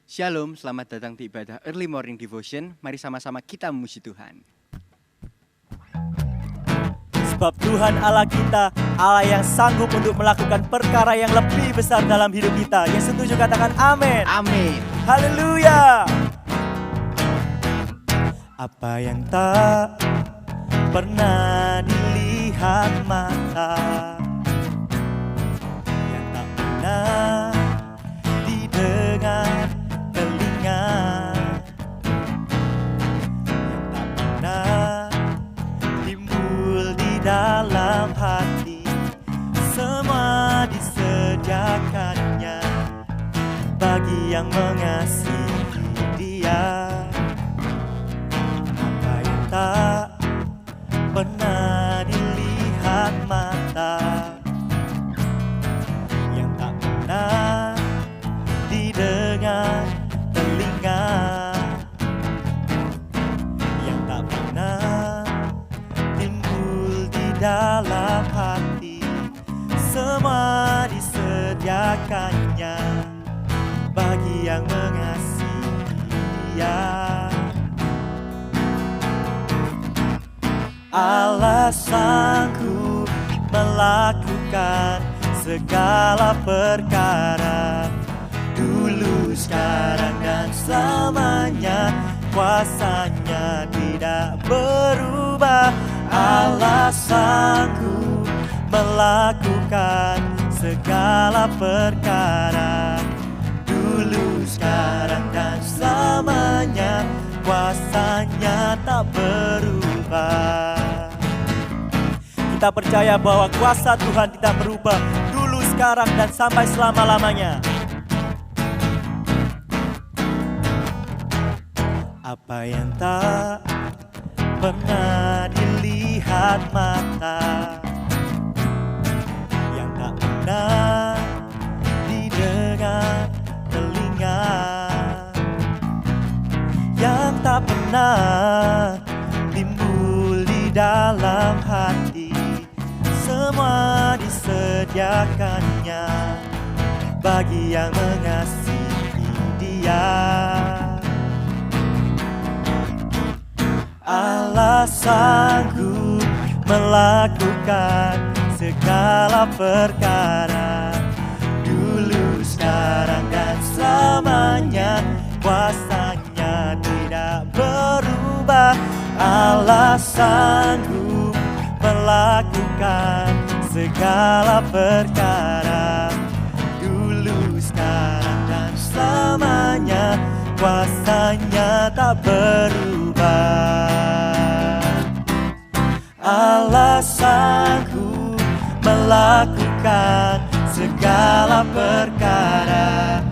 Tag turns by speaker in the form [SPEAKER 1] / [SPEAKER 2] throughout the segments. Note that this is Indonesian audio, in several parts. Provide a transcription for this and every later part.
[SPEAKER 1] Shalom, selamat datang di ibadah Early Morning Devotion. Mari sama-sama kita memuji Tuhan.
[SPEAKER 2] Sebab Tuhan Allah kita, Allah yang sanggup untuk melakukan perkara yang lebih besar dalam hidup kita. Yang setuju katakan amin.
[SPEAKER 1] Amin.
[SPEAKER 2] Haleluya. Apa yang tak pernah dilihat mata, yang tak pernah didengar telinga, yang tak pernah timbul di dalam hati, semua disediakannya bagi yang mengasihi Dia. Apa yang tak pernah dilihat mata, yang tak pernah didengar telinga, yang tak pernah timbul di dalam hati, semua disediakannya bagi yang mengasihi Dia. Allah sanggup melakukan segala perkara, dulu, sekarang, dan selamanya. Kuasanya tidak berubah. Allah sanggup melakukan segala perkara, dulu, sekarang, dan selamanya. Kuasanya tak berubah. Kita percaya bahwa kuasa Tuhan tidak berubah, dulu, sekarang, dan sampai selama-lamanya. Apa yang tak pernah dilihat mata, yang tak pernah didengar telinga, yang tak pernah timbul di dalam hati, semua disediakannya bagi yang mengasihi Dia. Allah sanggup melakukan segala perkara, dulu, sekarang, dan selamanya. Kuasanya tidak berubah. Allah sanggup melakukan segala perkara, dulu, sekarang, dan selamanya. Kuasanya tak berubah. Allah sanggup melakukan segala perkara,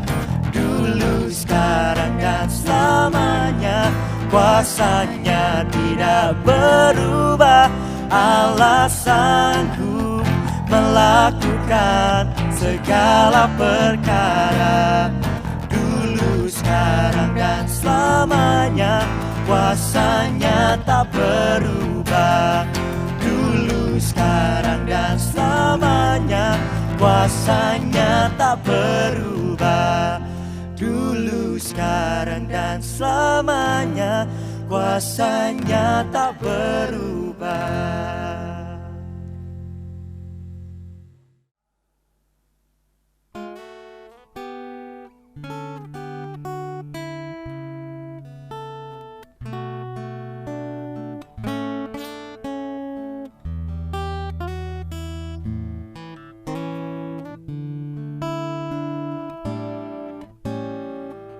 [SPEAKER 2] dulu, sekarang, dan selamanya. Kuasanya tidak berubah. Allah sanggup melakukan segala perkara, dulu, sekarang, dan selamanya. Kuasanya tak berubah, dulu, sekarang, dan selamanya. Kuasanya tak berubah, dulu, sekarang, dan selamanya. Kuasanya tak berubah.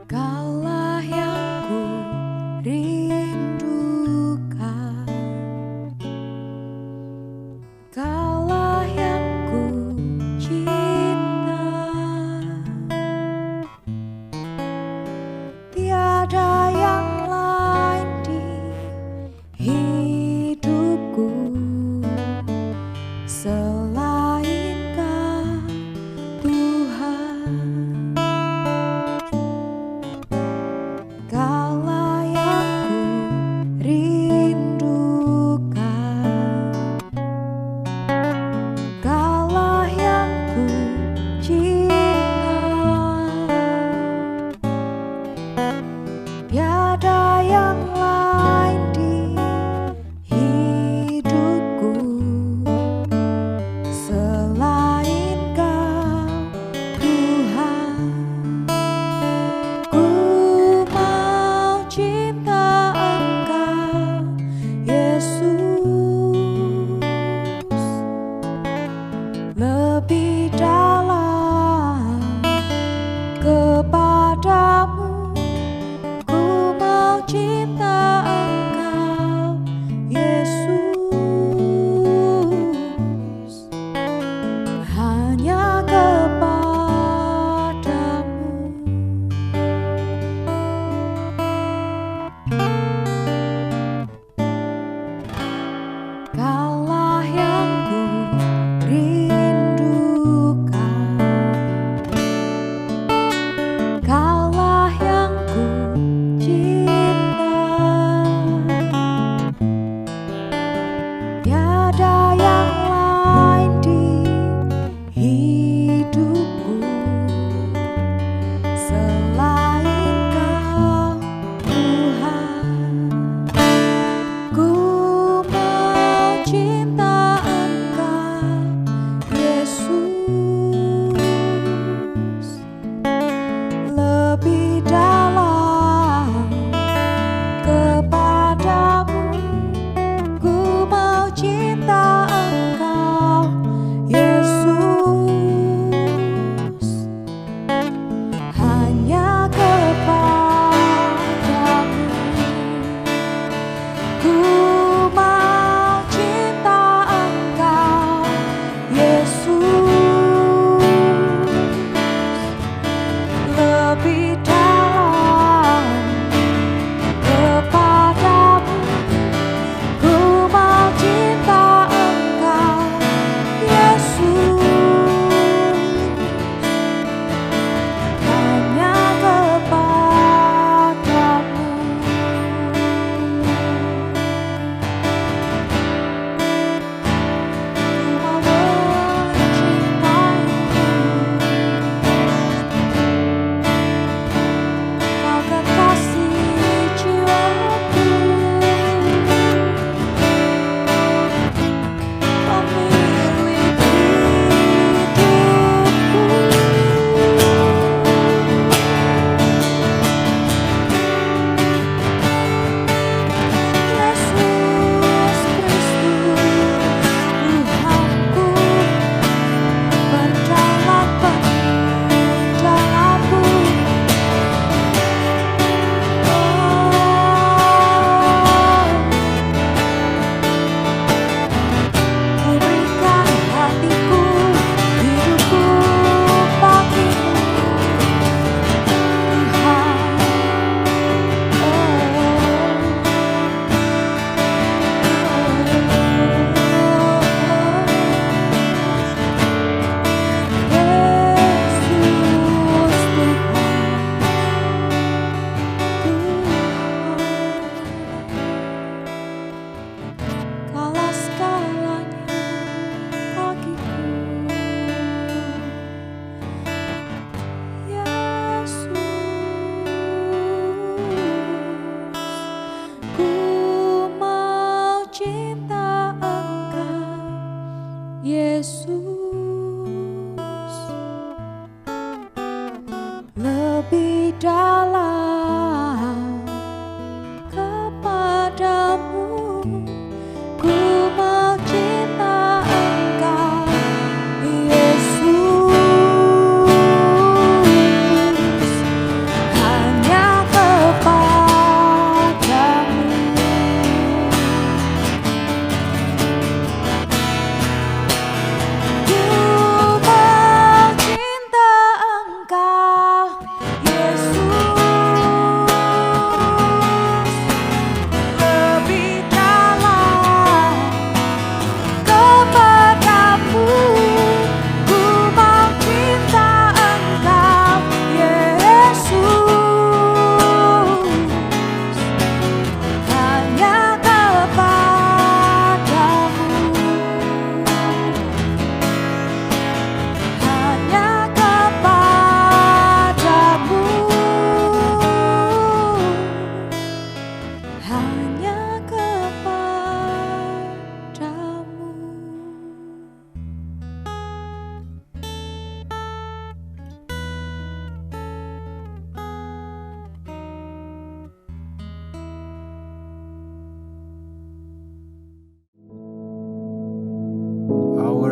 [SPEAKER 3] Kaulah yang ku rindukan,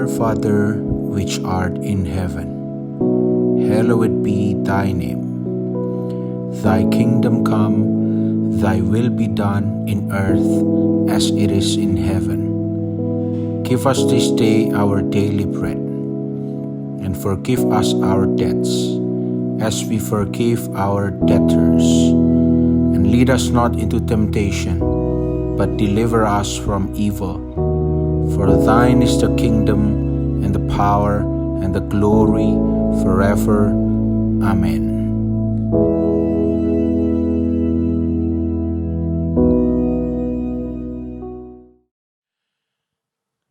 [SPEAKER 3] Our Father, which art in heaven, hallowed be thy name. Thy kingdom come, thy will be done in earth as it is in heaven. Give us this day our daily bread, and forgive us our debts, as we forgive our debtors. And lead us not into temptation, but deliver us from evil. For thine is the kingdom, and the power, and the glory, forever. Amen.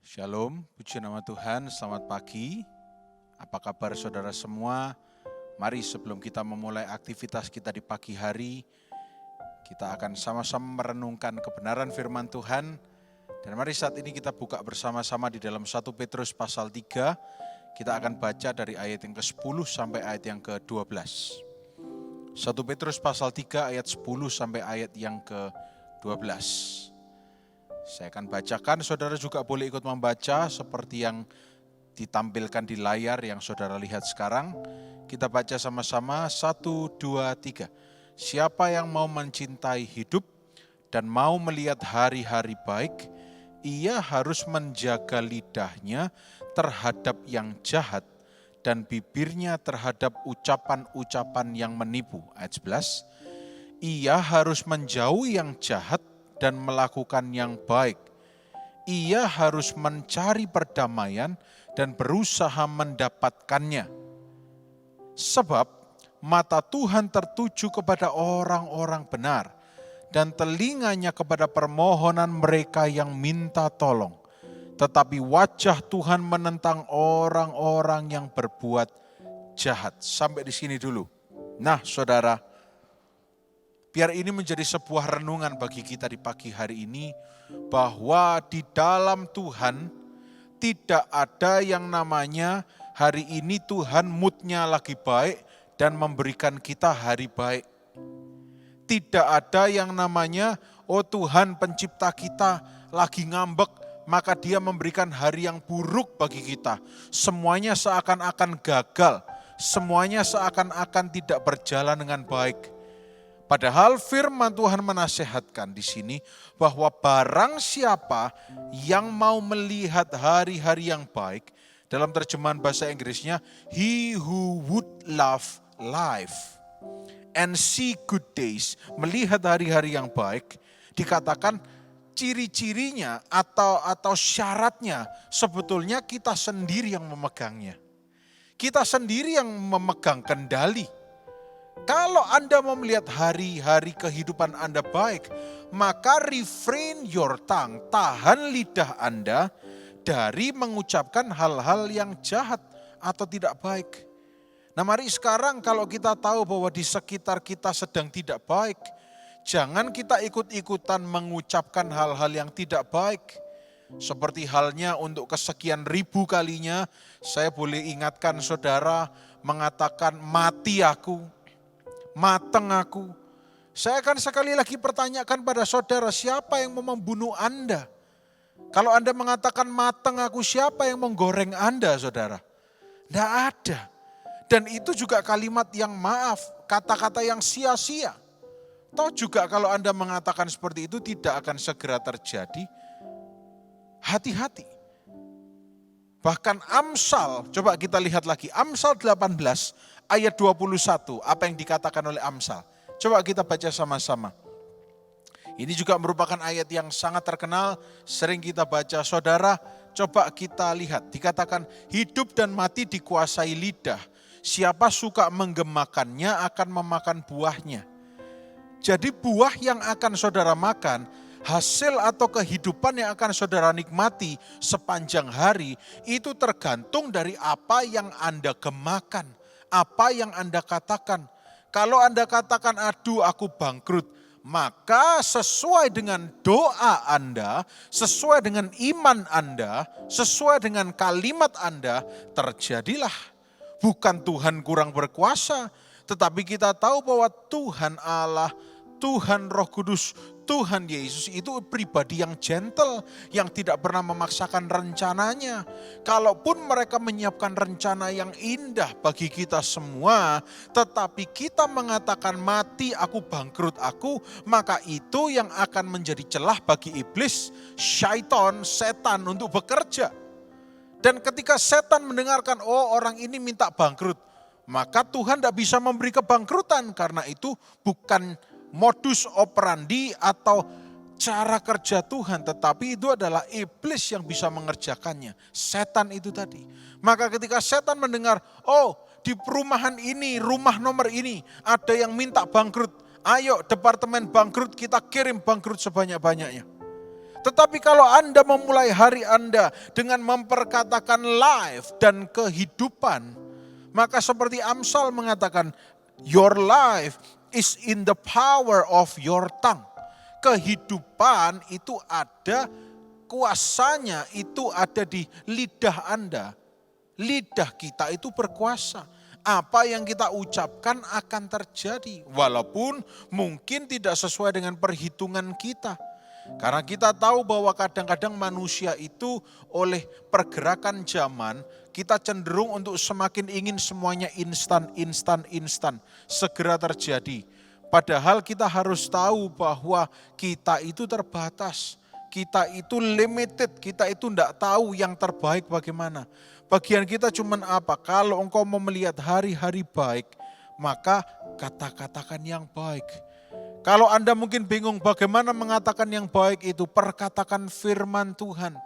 [SPEAKER 4] Shalom, puji nama Tuhan, selamat pagi. Apa kabar saudara semua? Mari sebelum kita memulai aktivitas kita di pagi hari, kita akan sama-sama merenungkan kebenaran firman Tuhan. Dan mari saat ini kita buka bersama-sama di dalam 1 Petrus pasal 3. Kita akan baca dari ayat yang ke-10 sampai ayat yang ke-12. 1 Petrus pasal 3 ayat 10 sampai ayat yang ke-12. Saya akan bacakan, saudara juga boleh ikut membaca seperti yang ditampilkan di layar yang saudara lihat sekarang. Kita baca sama-sama, 1, 2, 3. Siapa yang mau mencintai hidup dan mau melihat hari-hari baik, ia harus menjaga lidahnya terhadap yang jahat dan bibirnya terhadap ucapan-ucapan yang menipu. Ayat 11, ia harus menjauhi yang jahat dan melakukan yang baik. Ia harus mencari perdamaian dan berusaha mendapatkannya. Sebab mata Tuhan tertuju kepada orang-orang benar dan telinganya kepada permohonan mereka yang minta tolong. Tetapi wajah Tuhan menentang orang-orang yang berbuat jahat. Sampai di sini dulu. Nah, saudara, biar ini menjadi sebuah renungan bagi kita di pagi hari ini, bahwa di dalam Tuhan tidak ada yang namanya hari ini Tuhan moodnya lagi baik dan memberikan kita hari baik. Tidak ada yang namanya, oh Tuhan pencipta kita lagi ngambek, maka dia memberikan hari yang buruk bagi kita. Semuanya seakan-akan gagal, semuanya seakan-akan tidak berjalan dengan baik. Padahal firman Tuhan menasehatkan di sini bahwa barang siapa yang mau melihat hari-hari yang baik, dalam terjemahan bahasa Inggrisnya, he who would love life and see good days, melihat hari-hari yang baik, dikatakan ciri-cirinya atau syaratnya sebetulnya kita sendiri yang memegangnya. Kita sendiri yang memegang kendali. Kalau Anda mau melihat hari-hari kehidupan Anda baik, maka refrain your tongue, tahan lidah Anda dari mengucapkan hal-hal yang jahat atau tidak baik. Nah, mari sekarang kalau kita tahu bahwa di sekitar kita sedang tidak baik, jangan kita ikut-ikutan mengucapkan hal-hal yang tidak baik. Seperti halnya untuk kesekian ribu kalinya, saya boleh ingatkan saudara mengatakan mati aku, mateng aku. Saya akan sekali lagi pertanyakan pada saudara, siapa yang mau membunuh Anda? Kalau Anda mengatakan mateng aku, siapa yang menggoreng Anda, saudara? Tidak ada. Dan itu juga kalimat yang maaf, kata-kata yang sia-sia. Toh juga kalau Anda mengatakan seperti itu tidak akan segera terjadi. Hati-hati. Bahkan Amsal, coba kita lihat lagi, Amsal 18 ayat 21, apa yang dikatakan oleh Amsal. Coba kita baca sama-sama. Ini juga merupakan ayat yang sangat terkenal, sering kita baca. Saudara, coba kita lihat, dikatakan hidup dan mati dikuasai lidah. Siapa suka menggemakannya akan memakan buahnya. Jadi buah yang akan saudara makan, hasil atau kehidupan yang akan saudara nikmati sepanjang hari, itu tergantung dari apa yang Anda gemakan, apa yang Anda katakan. Kalau Anda katakan, aduh aku bangkrut, maka sesuai dengan doa Anda, sesuai dengan iman Anda, sesuai dengan kalimat Anda, terjadilah. Bukan Tuhan kurang berkuasa, tetapi kita tahu bahwa Tuhan Allah, Tuhan Roh Kudus, Tuhan Yesus itu pribadi yang gentle, yang tidak pernah memaksakan rencananya. Kalaupun mereka menyiapkan rencana yang indah bagi kita semua, tetapi kita mengatakan mati aku, bangkrut aku, maka itu yang akan menjadi celah bagi iblis, syaitan, setan untuk bekerja. Dan ketika setan mendengarkan, oh orang ini minta bangkrut, maka Tuhan tidak bisa memberi kebangkrutan, karena itu bukan modus operandi atau cara kerja Tuhan, tetapi itu adalah iblis yang bisa mengerjakannya. Setan itu tadi. Maka ketika setan mendengar, oh di perumahan ini, rumah nomor ini ada yang minta bangkrut. Ayo departemen bangkrut, kita kirim bangkrut sebanyak-banyaknya. Tetapi kalau Anda memulai hari Anda dengan memperkatakan life dan kehidupan, maka seperti Amsal mengatakan, your life is in the power of your tongue. Kehidupan itu ada, kuasanya itu ada di lidah Anda. Lidah kita itu berkuasa. Apa yang kita ucapkan akan terjadi. Walaupun mungkin tidak sesuai dengan perhitungan kita. Karena kita tahu bahwa kadang-kadang manusia itu oleh pergerakan zaman, kita cenderung untuk semakin ingin semuanya instan, segera terjadi. Padahal kita harus tahu bahwa kita itu terbatas, kita itu limited, kita itu tidak tahu yang terbaik bagaimana. Bagian kita cuma apa? Kalau engkau mau melihat hari-hari baik, maka kata-katakan yang baik. Kalau Anda mungkin bingung bagaimana mengatakan yang baik itu, perkatakan firman Tuhan.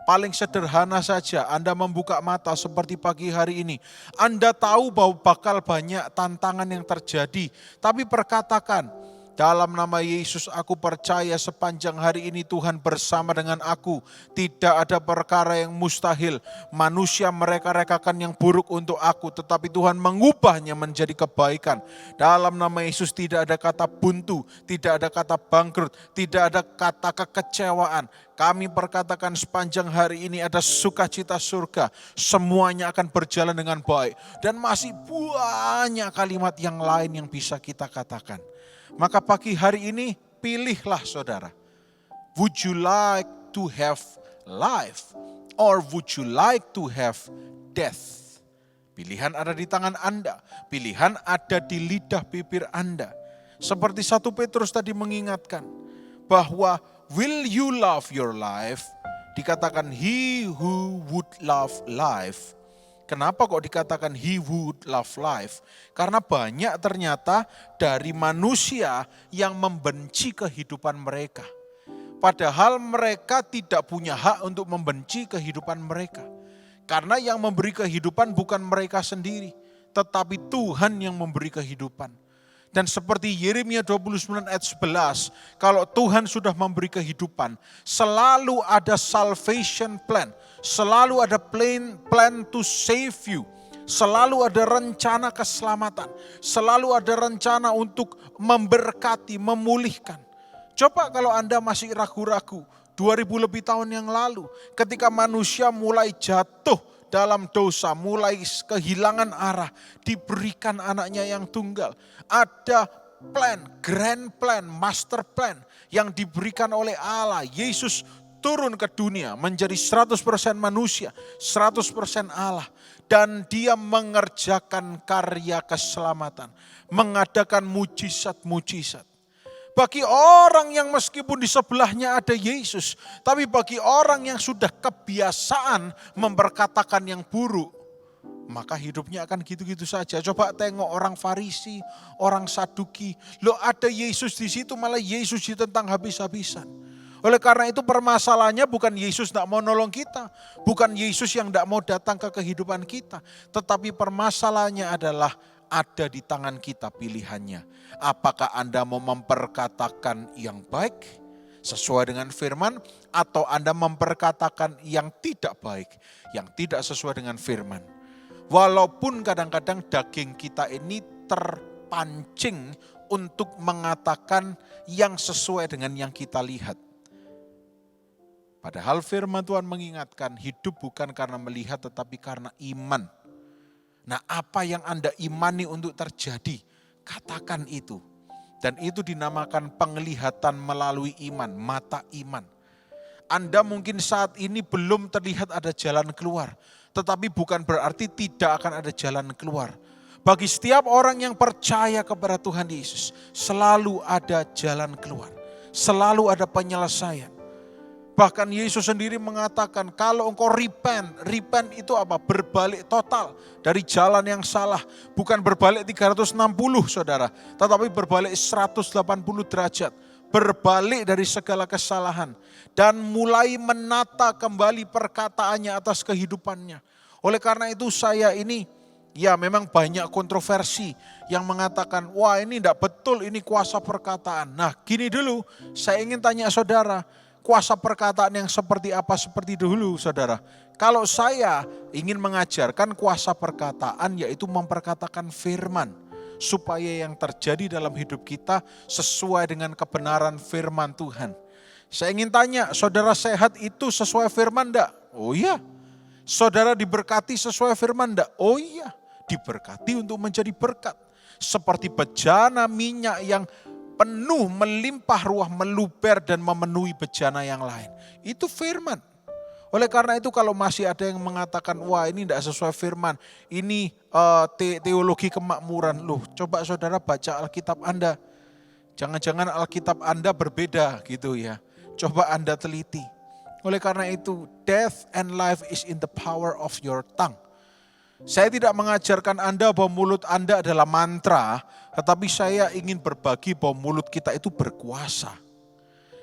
[SPEAKER 4] Paling sederhana saja, Anda membuka mata seperti pagi hari ini. Anda tahu bahwa bakal banyak tantangan yang terjadi, tapi perkatakan, dalam nama Yesus aku percaya sepanjang hari ini Tuhan bersama dengan aku. Tidak ada perkara yang mustahil. Manusia mereka-rekakan yang buruk untuk aku, tetapi Tuhan mengubahnya menjadi kebaikan. Dalam nama Yesus tidak ada kata buntu, tidak ada kata bangkrut, tidak ada kata kekecewaan. Kami perkatakan sepanjang hari ini ada sukacita surga. Semuanya akan berjalan dengan baik. Dan masih banyak kalimat yang lain yang bisa kita katakan. Maka pagi hari ini pilihlah saudara. Would you like to have life or would you like to have death? Pilihan ada di tangan Anda. Pilihan ada di lidah bibir Anda. Seperti 1 Petrus tadi mengingatkan bahwa will you love your life? Dikatakan he who would love life. Kenapa kok dikatakan he would love life? Karena banyak ternyata dari manusia yang membenci kehidupan mereka. Padahal mereka tidak punya hak untuk membenci kehidupan mereka. Karena yang memberi kehidupan bukan mereka sendiri, tetapi Tuhan yang memberi kehidupan. Dan seperti Yeremia 29 ayat 11, kalau Tuhan sudah memberi kehidupan, selalu ada salvation plan, selalu ada plan to save you, selalu ada rencana keselamatan, selalu ada rencana untuk memberkati, memulihkan. Coba kalau Anda masih ragu-ragu, 2000 lebih tahun yang lalu, ketika manusia mulai jatuh dalam dosa, mulai kehilangan arah, diberikan anaknya yang tunggal. Ada plan, grand plan, master plan yang diberikan oleh Allah. Yesus turun ke dunia menjadi 100% manusia, 100% Allah. Dan dia mengerjakan karya keselamatan, mengadakan mujizat-mujizat. Bagi orang yang meskipun di sebelahnya ada Yesus, tapi bagi orang yang sudah kebiasaan memperkatakan yang buruk, maka hidupnya akan gitu-gitu saja. Coba tengok orang Farisi, orang Saduki. Loh ada Yesus di situ, malah Yesus ditentang habis-habisan. Oleh karena itu permasalahannya bukan Yesus tidak mau nolong kita. Bukan Yesus yang tidak mau datang ke kehidupan kita. Tetapi permasalahannya adalah ada di tangan kita pilihannya. Apakah Anda mau memperkatakan yang baik sesuai dengan firman, atau Anda memperkatakan yang tidak baik, yang tidak sesuai dengan firman. Walaupun kadang-kadang daging kita ini terpancing untuk mengatakan yang sesuai dengan yang kita lihat. Padahal firman Tuhan mengingatkan hidup bukan karena melihat tetapi karena iman. Nah, apa yang Anda imani untuk terjadi, katakan itu. Dan itu dinamakan penglihatan melalui iman, mata iman. Anda mungkin saat ini belum terlihat ada jalan keluar, tetapi bukan berarti tidak akan ada jalan keluar. Bagi setiap orang yang percaya kepada Tuhan Yesus, selalu ada jalan keluar, selalu ada penyelesaian. Bahkan Yesus sendiri mengatakan kalau engkau repent itu apa? Berbalik total dari jalan yang salah. Bukan berbalik 360 saudara, tetapi berbalik 180 derajat. Berbalik dari segala kesalahan dan mulai menata kembali perkataannya atas kehidupannya. Oleh karena itu saya ini, ya memang banyak kontroversi yang mengatakan, wah ini tidak betul, ini kuasa perkataan. Nah gini dulu, saya ingin tanya saudara, kuasa perkataan yang seperti apa seperti dulu saudara? Kalau saya ingin mengajarkan kuasa perkataan yaitu memperkatakan firman. Supaya yang terjadi dalam hidup kita sesuai dengan kebenaran firman Tuhan. Saya ingin tanya, saudara sehat itu sesuai firman enggak? Oh iya. Saudara diberkati sesuai firman enggak? Oh iya. Diberkati untuk menjadi berkat. Seperti bejana minyak yang penuh, melimpah ruah, meluber dan memenuhi bejana yang lain. Itu firman. Oleh karena itu kalau masih ada yang mengatakan, wah ini tidak sesuai firman, ini teologi kemakmuran. Loh, coba saudara baca Alkitab Anda. Jangan-jangan Alkitab Anda berbeda gitu ya. Coba Anda teliti. Oleh karena itu, death and life is in the power of your tongue. Saya tidak mengajarkan Anda bahwa mulut Anda adalah mantra, tetapi saya ingin berbagi bahwa mulut kita itu berkuasa.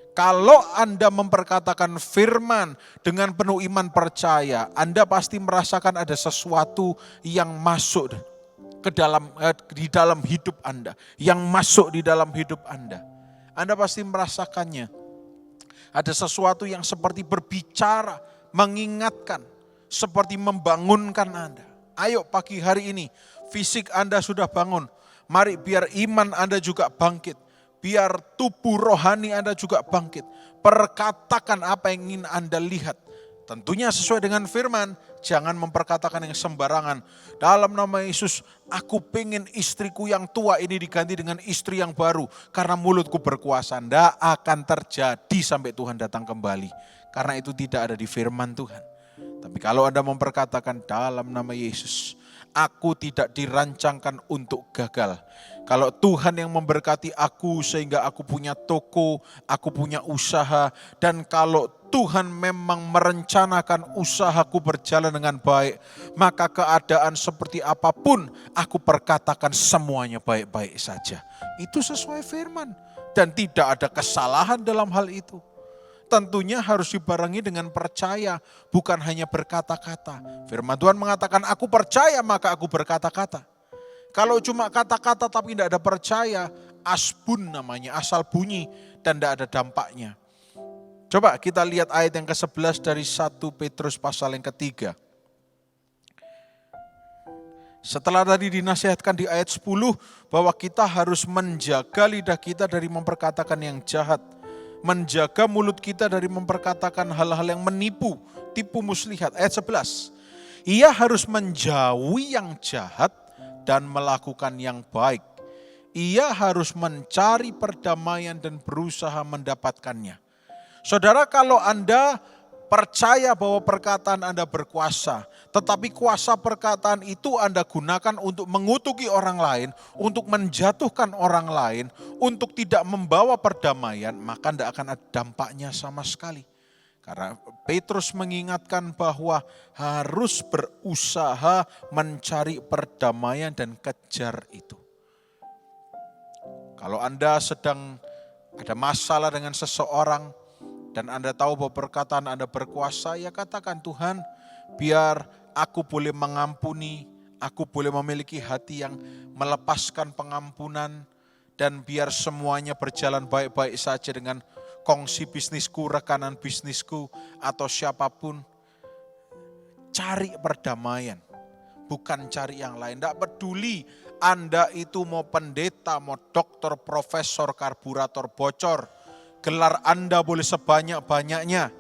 [SPEAKER 4] Kalau Anda memperkatakan firman dengan penuh iman percaya, Anda pasti merasakan ada sesuatu yang masuk di dalam hidup Anda, yang masuk di dalam hidup Anda. Anda pasti merasakannya. Ada sesuatu yang seperti berbicara, mengingatkan, seperti membangunkan Anda. Ayo pagi hari ini, fisik Anda sudah bangun. Mari biar iman Anda juga bangkit. Biar tubuh rohani Anda juga bangkit. Perkatakan apa yang ingin Anda lihat. Tentunya sesuai dengan firman. Jangan memperkatakan yang sembarangan. Dalam nama Yesus, aku pengen istriku yang tua ini diganti dengan istri yang baru. Karena mulutku berkuasa. Tidak akan terjadi sampai Tuhan datang kembali. Karena itu tidak ada di firman Tuhan. Tapi kalau Anda memperkatakan dalam nama Yesus, aku tidak dirancangkan untuk gagal. Kalau Tuhan yang memberkati aku sehingga aku punya toko, aku punya usaha. Dan kalau Tuhan memang merencanakan usahaku berjalan dengan baik, maka keadaan seperti apapun aku perkatakan semuanya baik-baik saja. Itu sesuai firman. Dan tidak ada kesalahan dalam hal itu. Tentunya harus dibarengi dengan percaya, bukan hanya berkata-kata. Firman Tuhan mengatakan, aku percaya maka aku berkata-kata. Kalau cuma kata-kata tapi tidak ada percaya, asbun namanya, asal bunyi dan tidak ada dampaknya. Coba kita lihat ayat yang ke-11 dari 1 Petrus pasal yang ketiga. Setelah tadi dinasihatkan di ayat 10 bahwa kita harus menjaga lidah kita dari memperkatakan yang jahat. Menjaga mulut kita dari memperkatakan hal-hal yang menipu, tipu muslihat. Ayat 11, ia harus menjauhi yang jahat dan melakukan yang baik. Ia harus mencari perdamaian dan berusaha mendapatkannya. Saudara, kalau Anda percaya bahwa perkataan Anda berkuasa, tetapi kuasa perkataan itu Anda gunakan untuk mengutuki orang lain, untuk menjatuhkan orang lain, untuk tidak membawa perdamaian, maka tidak akan ada dampaknya sama sekali. Karena Petrus mengingatkan bahwa harus berusaha mencari perdamaian dan kejar itu. Kalau Anda sedang ada masalah dengan seseorang, dan Anda tahu bahwa perkataan Anda berkuasa, ya katakan, Tuhan, biar aku boleh mengampuni, aku boleh memiliki hati yang melepaskan pengampunan, dan biar semuanya berjalan baik-baik saja dengan kongsi bisnisku, rekanan bisnisku, atau siapapun. Cari perdamaian, bukan cari yang lain. Tidak peduli Anda itu mau pendeta, mau dokter, profesor, karburator bocor. Gelar Anda boleh sebanyak-banyaknya.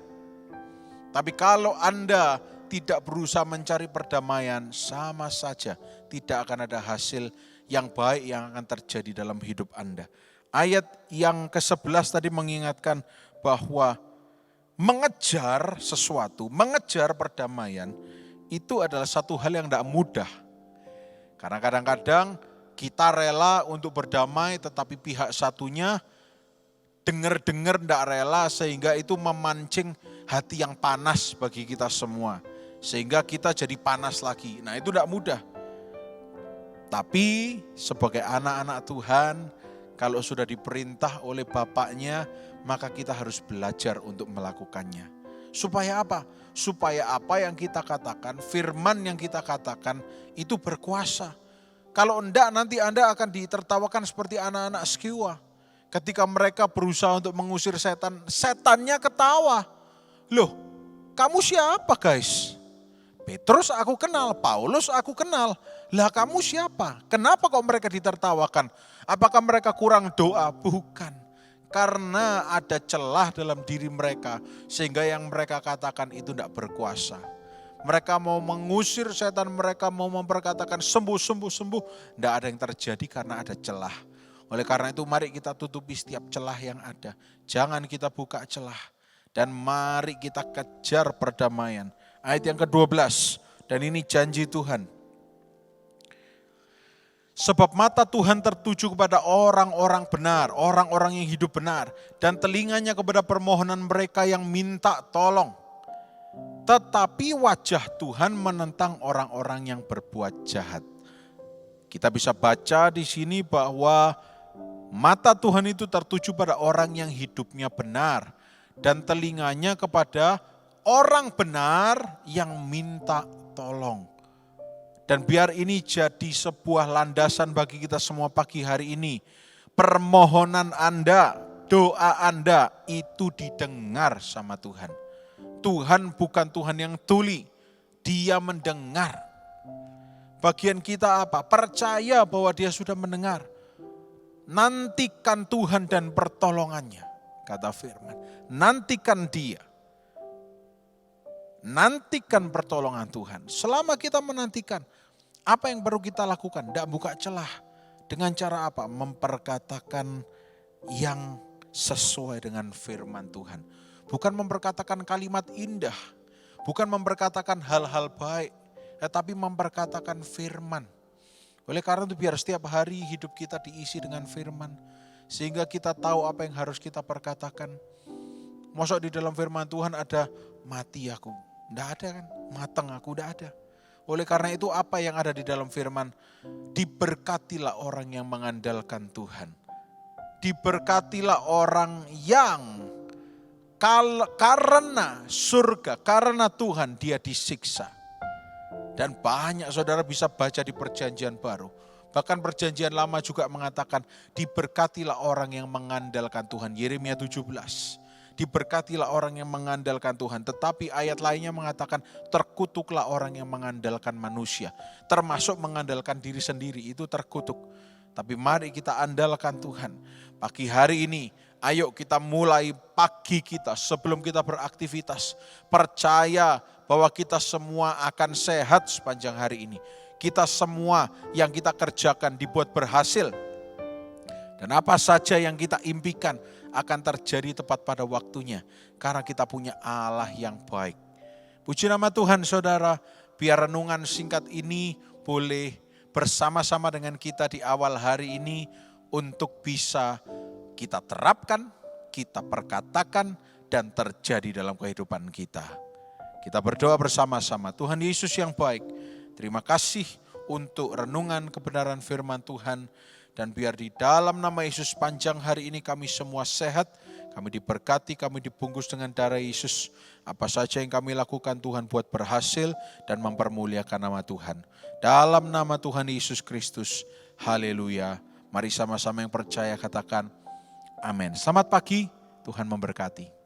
[SPEAKER 4] Tapi kalau Anda tidak berusaha mencari perdamaian, sama saja tidak akan ada hasil yang baik yang akan terjadi dalam hidup Anda. Ayat yang ke-11 tadi mengingatkan bahwa mengejar sesuatu, mengejar perdamaian itu adalah satu hal yang tidak mudah. Karena kadang-kadang kita rela untuk berdamai tetapi pihak satunya dengar-dengar tidak rela sehingga itu memancing hati yang panas bagi kita semua. Sehingga kita jadi panas lagi. Nah itu tidak mudah. Tapi sebagai anak-anak Tuhan, kalau sudah diperintah oleh Bapaknya, maka kita harus belajar untuk melakukannya. Supaya apa? Supaya apa yang kita katakan, firman yang kita katakan itu berkuasa. Kalau enggak nanti Anda akan ditertawakan seperti anak-anak Skiwa. Ketika mereka berusaha untuk mengusir setan, setannya ketawa. Loh, kamu siapa guys? Petrus aku kenal, Paulus aku kenal. Lah kamu siapa? Kenapa kok mereka ditertawakan? Apakah mereka kurang doa? Bukan. Karena ada celah dalam diri mereka sehingga yang mereka katakan itu tidak berkuasa. Mereka mau mengusir setan, mereka mau memperkatakan sembuh. Tidak ada yang terjadi karena ada celah. Oleh karena itu mari kita tutupi setiap celah yang ada. Jangan kita buka celah. Dan mari kita kejar perdamaian. Ayat yang ke-12, dan ini janji Tuhan. Sebab mata Tuhan tertuju kepada orang-orang benar, orang-orang yang hidup benar. Dan telinganya kepada permohonan mereka yang minta tolong. Tetapi wajah Tuhan menentang orang-orang yang berbuat jahat. Kita bisa baca di sini bahwa mata Tuhan itu tertuju pada orang yang hidupnya benar. Dan telinganya kepada orang benar yang minta tolong. Dan biar ini jadi sebuah landasan bagi kita semua pagi hari ini. Permohonan Anda, doa Anda itu didengar sama Tuhan. Tuhan bukan Tuhan yang tuli, Dia mendengar. Bagian kita apa? Percaya bahwa Dia sudah mendengar. Nantikan Tuhan dan pertolongannya, kata firman. Nantikan Dia. Nantikan pertolongan Tuhan. Selama kita menantikan, apa yang perlu kita lakukan? Tidak buka celah. Dengan cara apa? Memperkatakan yang sesuai dengan firman Tuhan. Bukan memperkatakan kalimat indah. Bukan memperkatakan hal-hal baik. Tetapi memperkatakan firman. Oleh karena itu biar setiap hari hidup kita diisi dengan firman. Sehingga kita tahu apa yang harus kita perkatakan. Masuk di dalam firman Tuhan ada mati aku. Tidak ada kan? Matang aku tidak ada. Oleh karena itu apa yang ada di dalam firman? Diberkatilah orang yang mengandalkan Tuhan. Diberkatilah orang yang karena surga, karena Tuhan dia disiksa. Dan banyak saudara bisa baca di perjanjian baru. Bahkan perjanjian lama juga mengatakan diberkatilah orang yang mengandalkan Tuhan. Yeremia 17. Diberkatilah orang yang mengandalkan Tuhan. Tetapi ayat lainnya mengatakan terkutuklah orang yang mengandalkan manusia. Termasuk mengandalkan diri sendiri itu terkutuk. Tapi mari kita andalkan Tuhan. Pagi hari ini ayo kita mulai pagi kita sebelum kita beraktivitas. Percaya bahwa kita semua akan sehat sepanjang hari ini. Kita semua yang kita kerjakan dibuat berhasil. Dan apa saja yang kita impikan akan terjadi tepat pada waktunya. Karena kita punya Allah yang baik. Puji nama Tuhan saudara, biar renungan singkat ini boleh bersama-sama dengan kita di awal hari ini untuk bisa kita terapkan, kita perkatakan dan terjadi dalam kehidupan kita. Kita berdoa bersama-sama. Tuhan Yesus yang baik, terima kasih untuk renungan kebenaran firman Tuhan. Dan biar di dalam nama Yesus panjang hari ini kami semua sehat, kami diberkati, kami dibungkus dengan darah Yesus. Apa saja yang kami lakukan Tuhan buat berhasil dan mempermuliakan nama Tuhan. Dalam nama Tuhan Yesus Kristus, haleluya. Mari sama-sama yang percaya katakan amin. Selamat pagi, Tuhan memberkati.